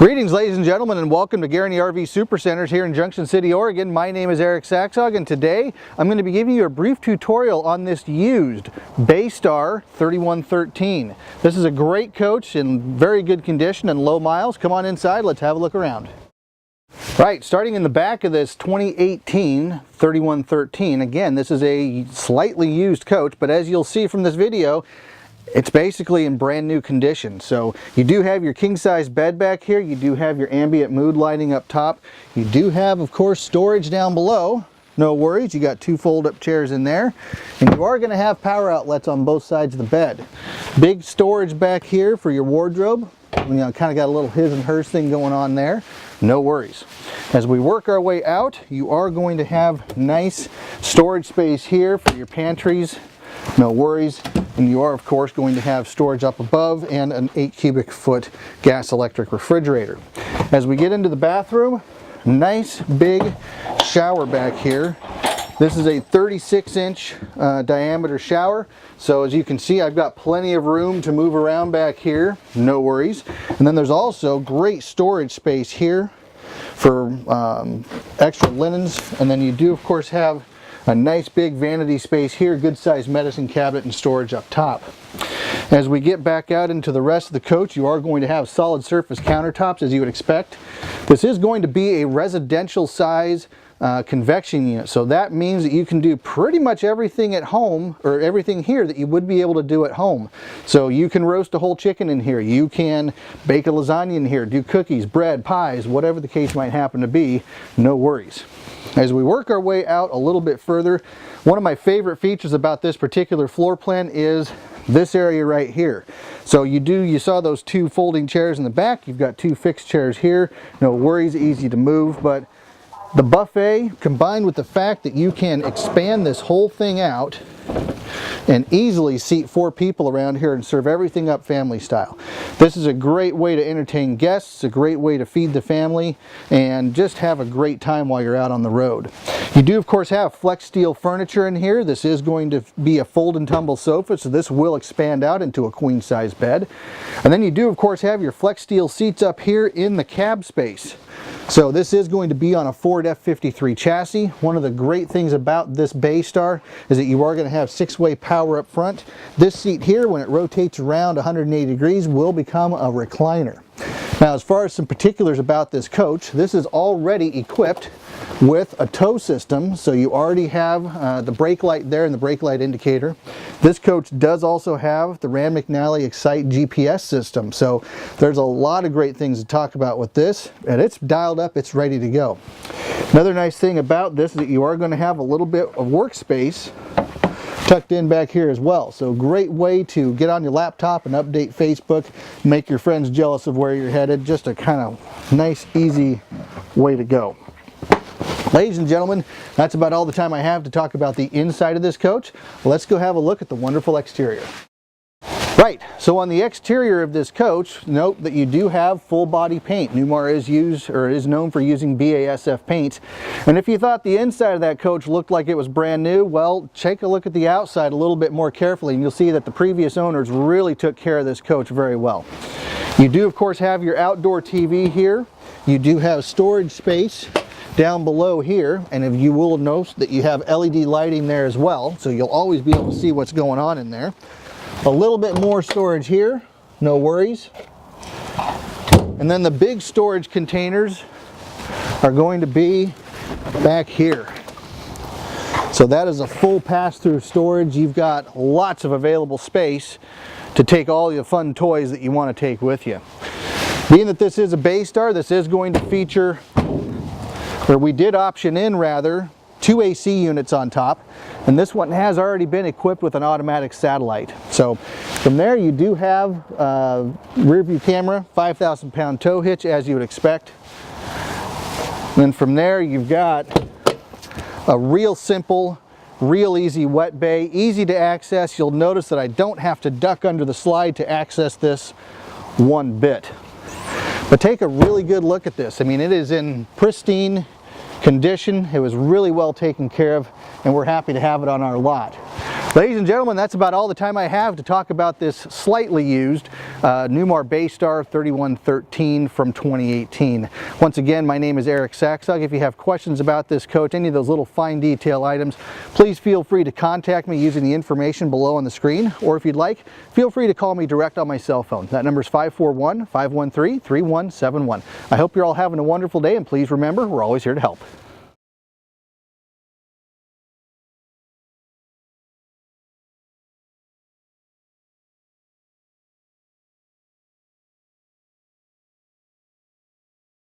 Greetings, ladies and gentlemen, and welcome to Guaranty RV Supercenters here in Junction City, Oregon. My name is Erik.Sakshaug, and today I'm going to be giving you a brief tutorial on this used Bay Star 3113. This is a great coach in very good condition and low miles. Come on inside, let's have a look around. Right, starting in the back of this 2018 3113, again, this is a slightly used coach, but as you'll see from this video, it's basically in brand new condition. So you do have your king size bed back here, you do have your ambient mood lighting up top, you do have of course storage down below. No worries, you got two fold-up chairs in there, and you are going to have power outlets on both sides of the bed. Big storage back here for your wardrobe. You know, kind of got a little his and hers thing going on there. No worries. As we work our way out, you are going to have nice storage space here for your pantries. No worries. And you are of course going to have storage up above and an 8 cubic foot gas electric refrigerator. As we get into the bathroom, nice big shower back here. This is a 36-inch diameter shower, so as you can see, I've got plenty of room to move around back here. No worries. And then there's also great storage space here for extra linens, and then you do of course have a nice big vanity space here, good sized medicine cabinet and storage up top. As we get back out into the rest of the coach, you are going to have solid surface countertops as you would expect. This is going to be a residential size convection unit, so that means that you can do pretty much everything at home, or everything here that you would be able to do at home. So you can roast a whole chicken in here, you can bake a lasagna in here, do cookies, bread, pies, whatever the case might happen to be. No worries. As we work our way out a little bit further, one of my favorite features about this particular floor plan is this area right here. So you saw those two folding chairs in the back, you've got two fixed chairs here. No worries, easy to move, but the buffet combined with the fact that you can expand this whole thing out and easily seat 4 people around here and serve everything up family style. This is a great way to entertain guests, a great way to feed the family, and just have a great time while you're out on the road. You do of course have flex steel furniture in here. This is going to be a fold and tumble sofa, so this will expand out into a queen size bed. And then you do of course have your flex steel seats up here in the cab space. So this is going to be on a Ford F53 chassis. One of the great things about this Bay Star is that you are going to have 6-way power up front. This seat here, when it rotates around 180 degrees, will become a recliner. Now, as far as some particulars about this coach, this is already equipped with a tow system, so you already have the brake light there and the brake light indicator. This coach does also have the Rand McNally Excite GPS system, so there's a lot of great things to talk about with this, and it's dialed up, it's ready to go. Another nice thing about this is that you are going to have a little bit of workspace tucked in back here as well. So great way to get on your laptop and update Facebook, make your friends jealous of where you're headed. Just a kind of nice, easy way to go. Ladies and gentlemen, that's about all the time I have to talk about the inside of this coach. Let's go have a look at the wonderful exterior. Right, so on the exterior of this coach, note that you do have full body paint. Newmar is known for using BASF paints. And if you thought the inside of that coach looked like it was brand new, well, take a look at the outside a little bit more carefully and you'll see that the previous owners really took care of this coach very well. You do of course have your outdoor TV here. You do have storage space down below here, and if you will notice that you have LED lighting there as well, so you'll always be able to see what's going on in there. A little bit more storage here, no worries. And then the big storage containers are going to be back here. So that is a full pass-through storage. You've got lots of available space to take all your fun toys that you want to take with you. Being that this is a Bay Star, this is going to feature, or we did option in rather, 2 AC units on top, and this one has already been equipped with an automatic satellite. So from there you do have a rear view camera, 5,000 pound tow hitch as you would expect. And then from there you've got a real simple, real easy wet bay, easy to access. You'll notice that I don't have to duck under the slide to access this one bit. But take a really good look at this. I mean, it is in pristine condition. It was really well taken care of, and we're happy to have it on our lot. Ladies and gentlemen, that's about all the time I have to talk about this slightly used Newmar Bay Star 3113 from 2018. Once again, my name is Erik.Sakshaug. If you have questions about this coach, any of those little fine detail items, please feel free to contact me using the information below on the screen, or if you'd like, feel free to call me direct on my cell phone. That number is 541-513-3171. I hope you're all having a wonderful day, and please remember, we're always here to help.